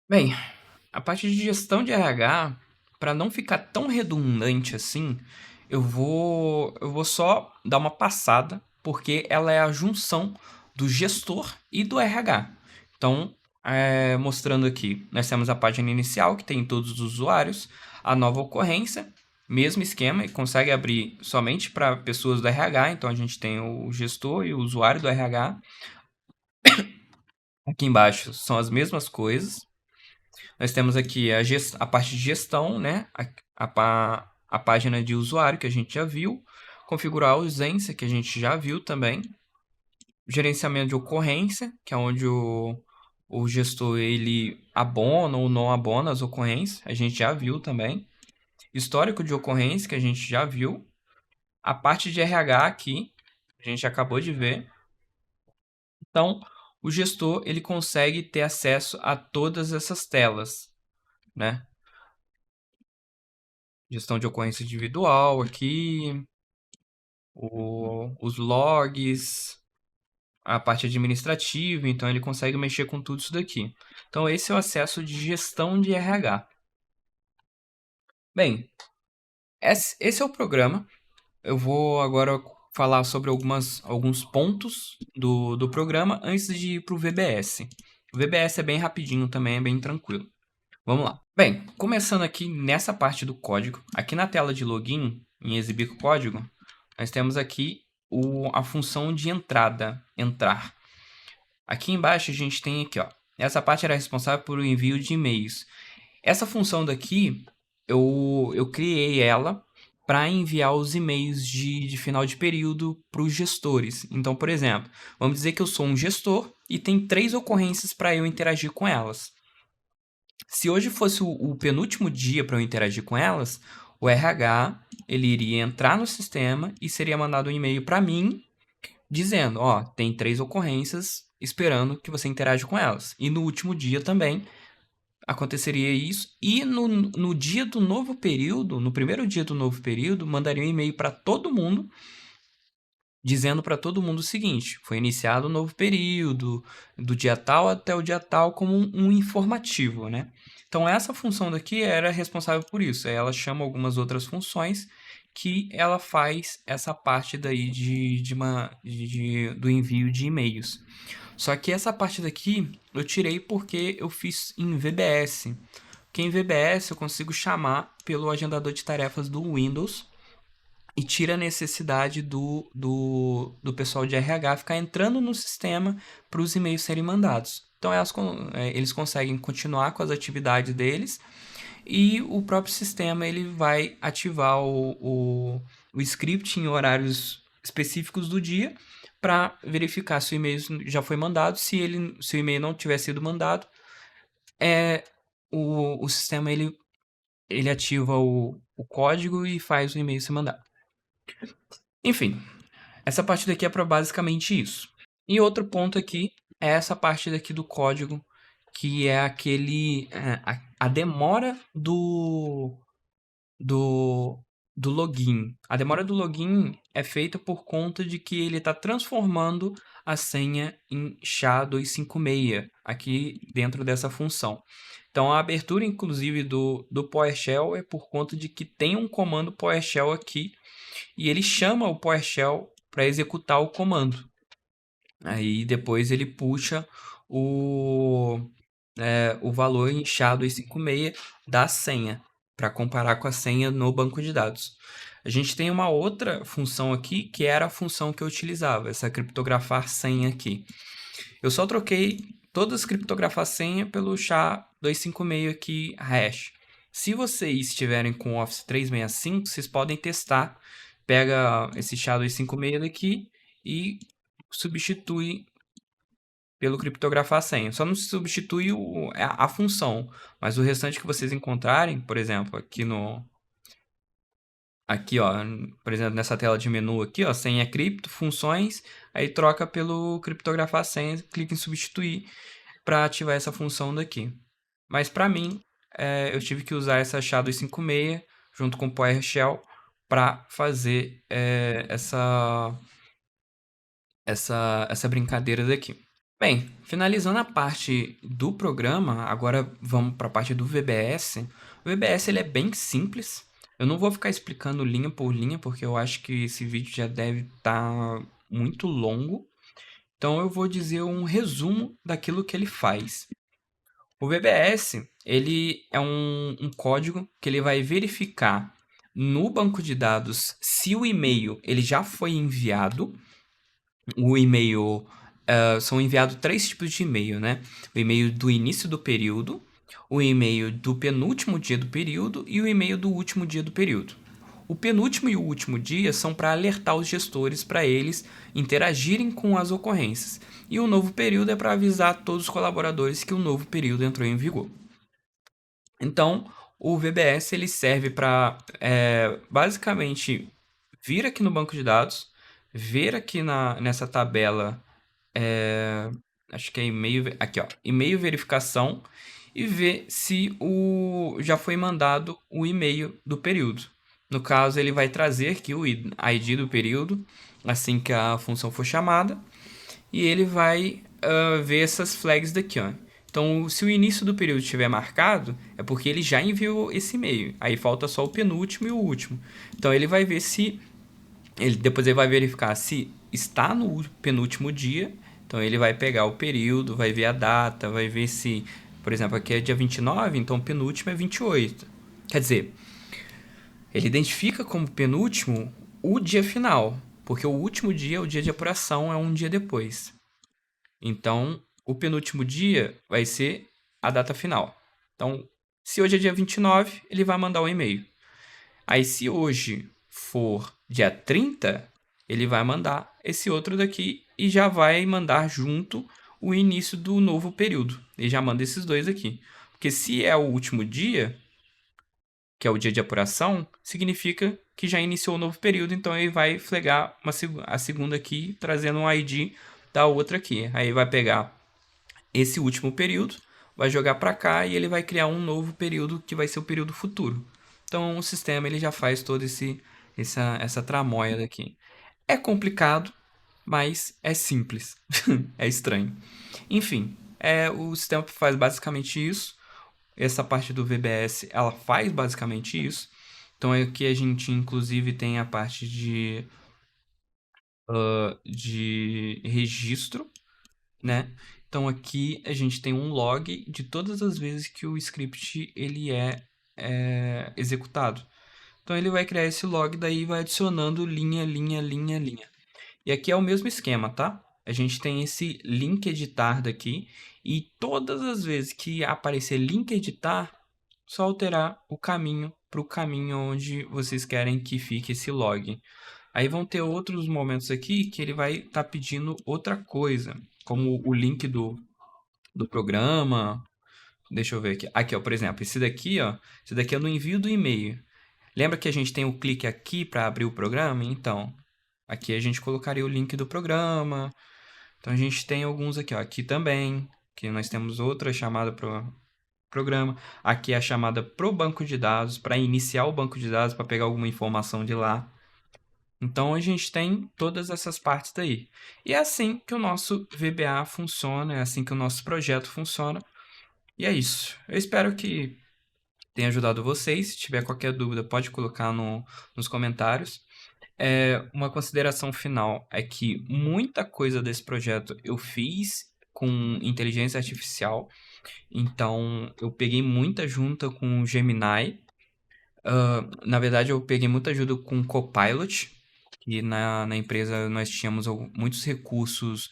Bem, a parte de gestão de RH, para não ficar tão redundante assim, eu vou só dar uma passada, porque ela é a junção do gestor e do RH. Então, mostrando aqui, nós temos a página inicial, que tem todos os usuários, a nova ocorrência, mesmo esquema, e consegue abrir somente para pessoas do RH, então a gente tem o gestor e o usuário do RH. Aqui embaixo são as mesmas coisas. Nós temos aqui a parte de gestão, né? A página de usuário, que a gente já viu. Configurar a ausência, que a gente já viu também. Gerenciamento de ocorrência, que é onde o gestor ele abona ou não abona as ocorrências. A gente já viu também. Histórico de ocorrência, que a gente já viu. A parte de RH aqui, a gente acabou de ver. Então, o gestor ele consegue ter acesso a todas essas telas, né? Gestão de ocorrência individual aqui, os logs, a parte administrativa, então ele consegue mexer com tudo isso daqui. Então esse é o acesso de gestão de RH. Bem, esse é o programa. Eu vou agora falar sobre alguns pontos do programa antes de ir para o VBS. O VBS é bem rapidinho também, é bem tranquilo. Vamos lá. Bem, começando aqui nessa parte do código, aqui na tela de login, em exibir código, nós temos aqui a função de entrada, entrar. Aqui embaixo a gente tem aqui, ó, essa parte era responsável por o envio de e-mails. Essa função daqui, eu criei ela para enviar os e-mails de final de período para os gestores. Então, por exemplo, vamos dizer que eu sou um gestor e tem 3 ocorrências para eu interagir com elas. Se hoje fosse o penúltimo dia para eu interagir com elas, o RH ele iria entrar no sistema e seria mandado um e-mail para mim dizendo, ó, tem 3 ocorrências esperando que você interaja com elas. E no último dia também aconteceria isso. E no dia do novo período, no primeiro dia do novo período, mandaria um e-mail para todo mundo dizendo para todo mundo o seguinte: foi iniciado um novo período, do dia tal até o dia tal, como um informativo, né? Então, essa função daqui era responsável por isso. Ela chama algumas outras funções que ela faz essa parte daí do envio de e-mails. Só que essa parte daqui eu tirei porque eu fiz em VBS. Porque em VBS eu consigo chamar pelo agendador de tarefas do Windows e tira a necessidade do pessoal de RH ficar entrando no sistema para os e-mails serem mandados. Então eles conseguem continuar com as atividades deles e o próprio sistema ele vai ativar o script em horários específicos do dia para verificar se o e-mail já foi mandado. Se o e-mail não tiver sido mandado, o sistema ele ativa o código e faz o e-mail ser mandado. Enfim, essa parte daqui é para basicamente isso. E outro ponto aqui é essa parte daqui do código, que é a demora do, do login. A demora do login é feita por conta de que ele está transformando a senha em SHA-256 aqui dentro dessa função. Então, a abertura, inclusive, do PowerShell é por conta de que tem um comando PowerShell aqui e ele chama o PowerShell para executar o comando. Aí depois ele puxa o, o valor em SHA-256 da senha para comparar com a senha no banco de dados. A gente tem uma outra função aqui que era a função que eu utilizava, essa criptografar senha aqui. Eu só troquei todas as criptografar senha pelo SHA-256 aqui hash. Se vocês estiverem com o Office 365, vocês podem testar. Pega esse SHA-256 daqui e substitui pelo criptografar senha. Só não se substitui a função, mas o restante que vocês encontrarem, por exemplo, aqui, ó, por exemplo, nessa tela de menu aqui, ó, senha cripto, funções, aí troca pelo criptografar senha, clica em substituir para ativar essa função daqui. Mas para mim, eu tive que usar essa SHA-256 junto com o PowerShell para fazer essa brincadeira daqui. Bem, finalizando a parte do programa, agora vamos para a parte do VBS. O VBS ele é bem simples. Eu não vou ficar explicando linha por linha, porque eu acho que esse vídeo já deve estar muito longo. Então eu vou dizer um resumo daquilo que ele faz. O VBS ele é um código que ele vai verificar no banco de dados se o e-mail ele já foi enviado. O e-mail, são enviados 3 tipos de e-mail, né? O e-mail do início do período, o e-mail do penúltimo dia do período e o e-mail do último dia do período. O penúltimo e o último dia são para alertar os gestores para eles interagirem com as ocorrências. E o novo período é para avisar todos os colaboradores que o novo período entrou em vigor. Então, o VBS ele serve para, basicamente, vir aqui no banco de dados, ver aqui nessa tabela, acho que é e-mail, aqui ó, e-mail verificação, e ver se já foi mandado o e-mail do período. No caso, ele vai trazer aqui o ID do período, assim que a função for chamada, e ele vai ver essas flags daqui, ó. Então, se o início do período estiver marcado, é porque ele já enviou esse e-mail. Aí falta só o penúltimo e o último. Então, ele vai ver se... depois ele vai verificar se está no penúltimo dia. Então, ele vai pegar o período, vai ver a data, vai ver se... Por exemplo, aqui é dia 29, então o penúltimo é 28. Quer dizer, ele identifica como penúltimo o dia final, porque o último dia, o dia de apuração, é um dia depois. Então, o penúltimo dia vai ser a data final. Então, se hoje é dia 29, ele vai mandar um e-mail. Aí, se hoje for dia 30, ele vai mandar esse outro daqui e já vai mandar junto o início do novo período. Ele já manda esses dois aqui. Porque se é o último dia, que é o dia de apuração, significa que já iniciou o novo período, então ele vai flagar a segunda aqui, trazendo um ID da outra aqui. Aí vai pegar esse último período, vai jogar para cá e ele vai criar um novo período que vai ser o período futuro. Então o sistema ele já faz toda essa tramóia daqui. É complicado, mas é simples. É estranho. Enfim, o sistema faz basicamente isso. Essa parte do VBS, ela faz basicamente isso. Então aqui a gente inclusive tem a parte de registro, né? Então aqui a gente tem um log de todas as vezes que o script ele é executado. Então ele vai criar esse log, daí vai adicionando linha, linha, linha, linha. E aqui é o mesmo esquema, tá? A gente tem esse link editar daqui e todas as vezes que aparecer link editar, só alterar o caminho para o caminho onde vocês querem que fique esse log. Aí vão ter outros momentos aqui que ele vai estar pedindo outra coisa, como o link do programa. Deixa eu ver aqui. Aqui, ó, por exemplo, esse daqui é no envio do e-mail. Lembra que a gente tem o clique aqui para abrir o programa? Então, aqui a gente colocaria o link do programa. Então a gente tem alguns aqui, ó, aqui também, que nós temos outra chamada para o programa. Aqui é a chamada pro banco de dados, para iniciar o banco de dados, para pegar alguma informação de lá. Então a gente tem todas essas partes daí. E é assim que o nosso VBA funciona, é assim que o nosso projeto funciona. E é isso. Eu espero que tenha ajudado vocês. Se tiver qualquer dúvida, pode colocar nos comentários. Uma consideração final é que muita coisa desse projeto eu fiz com inteligência artificial. Então, eu peguei muita junta com o Gemini. Na verdade, eu peguei muita ajuda com o Copilot. E na empresa nós tínhamos muitos recursos.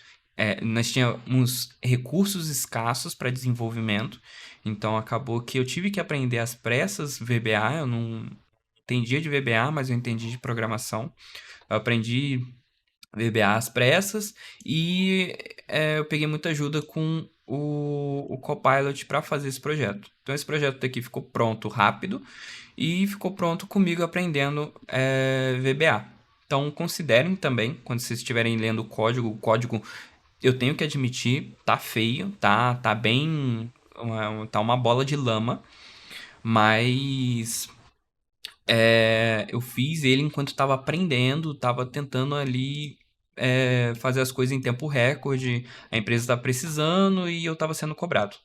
Nós tínhamos recursos escassos para desenvolvimento. Então, acabou que eu tive que aprender às pressas VBA. Eu não entendia de VBA, mas eu entendi de programação. Eu aprendi VBA às pressas e eu peguei muita ajuda com o Copilot para fazer esse projeto. Então esse projeto daqui ficou pronto rápido e ficou pronto comigo aprendendo VBA. Então considerem também, quando vocês estiverem lendo o código, eu tenho que admitir, tá feio, tá bem, tá uma bola de lama, mas eu fiz ele enquanto estava aprendendo, estava tentando ali fazer as coisas em tempo recorde. A empresa estava precisando e eu estava sendo cobrado.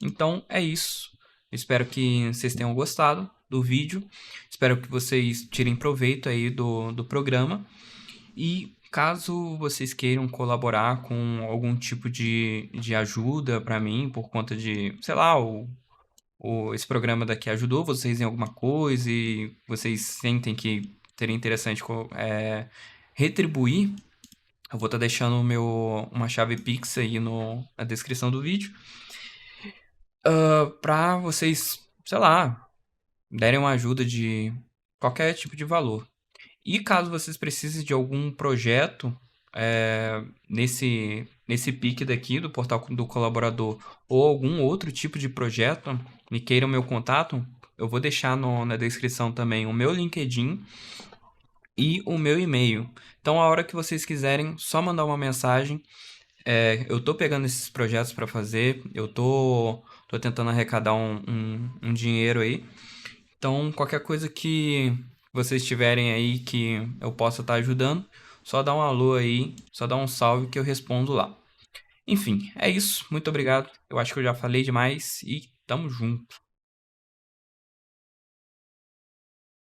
Então é isso. Espero que vocês tenham gostado do vídeo. Espero que vocês tirem proveito aí do programa. E caso vocês queiram colaborar com algum tipo de ajuda para mim, por conta de, sei lá, esse programa daqui ajudou vocês em alguma coisa e vocês sentem que seria interessante retribuir, eu vou estar deixando uma chave Pix aí na descrição do vídeo, para vocês, sei lá, derem uma ajuda de qualquer tipo de valor. E caso vocês precisem de algum projeto nesse pique daqui do portal do colaborador ou algum outro tipo de projeto, me queiram meu contato, eu vou deixar na descrição também o meu LinkedIn e o meu e-mail. Então, a hora que vocês quiserem, só mandar uma mensagem. Eu tô pegando esses projetos para fazer, eu tô tentando arrecadar um dinheiro aí. Então, qualquer coisa que vocês tiverem aí que eu possa estar ajudando, só dá um alô aí, só dá um salve que eu respondo lá. Enfim, é isso. Muito obrigado. Eu acho que eu já falei demais e tamo junto.